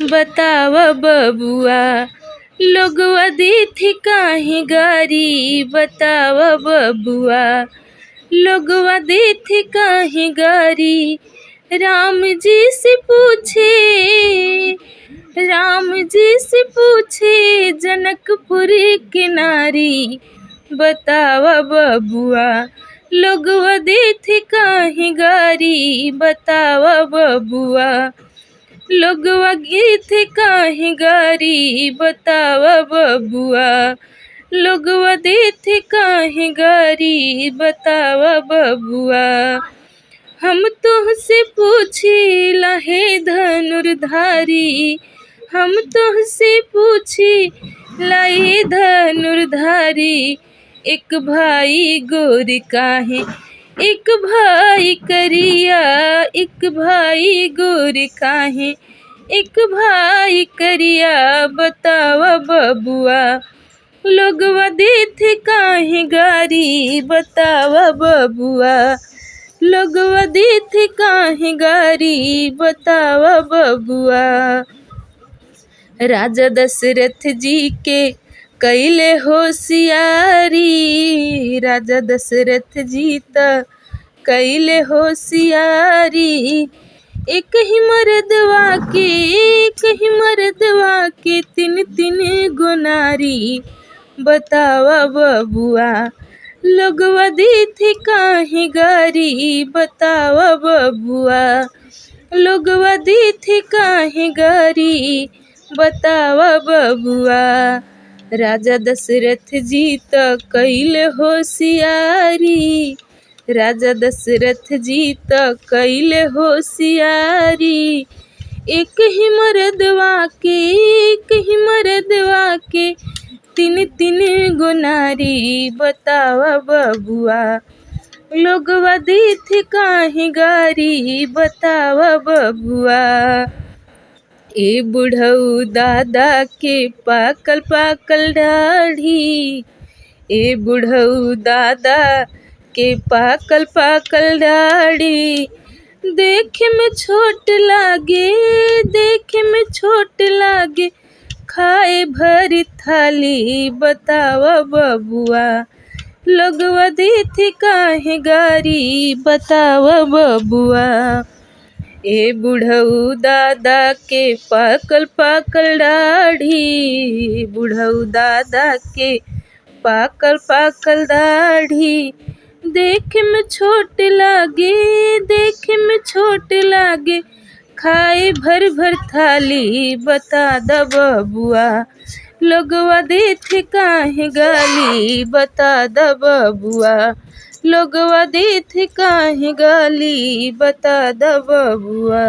बताव बबुआ। लोगवा देथे काहे गारी बताव बबुआ। लोगवा देथे काहे गारी। राम जी से पूछे, राम जी से पूछे जनकपुर के नारी। बताव बबुआ। लोगवा देथे काहे गारी बताव बबुआ। लोगवा देथे काहे गारी बताव बबुआ। लोगवा देथे काहे गारी बताव बबुआ। हम तुहसे पूछिला हे धनुर्धारी। हम तुहसे पूछिला हे धनुर्धारी। एक भाई गोर काहे एक भाई करिया। एक भाई गोर काहे एक भाई करिया बताव बबुआ। लोगवा देथे काहे गारी बताव बबुआ। लोगवा देथे काहे गारी बताव बबुआ। राजा दशरथ जी के कैले होशियारी। राजा दशरथ जी त कैले होशियारी। एक ही मर्दवा के एक ही मर्दवा के तीन तीन गो नारी। बताव बबुआ। लोगवा देथे काहे गारी बताव बबुआ। लोगवा देथे काहे गारी बताव बबुआ। राजा दशरथ जी त कैले होशियारी। राजा दशरथ जी त कैले होशियारी। एक ही मर्दवा के एक ही मर्दवा के तीन तीन गो नारी। बताव बबुआ। लोगवा देथे काहे गारी बताव बबुआ। ए बुढ़ऊ दादा के पाकल पाकल दाढ़ी। ए बुढ़ऊ दादा के पाकल पाकल दाढ़ी। देखे में छोट लागे देखे में छोट लागे खाए भरी थाली। बताव बबुआ। लोगवा देथे काहे गारी बताव बबुआ। ए बुढ़ऊ दादा के पाकल पाकल दाढ़ी। बुढ़ऊ दादा के पाकल पाकल दाढ़ी। देखे में छोट लागे देखे में छोट लागे खाए भर भर थाली। बता द बबुआ। लोगवा देथे काहे गाली बता द बबुआ। लोगवा देथे काहे गाली बता द बबुआ।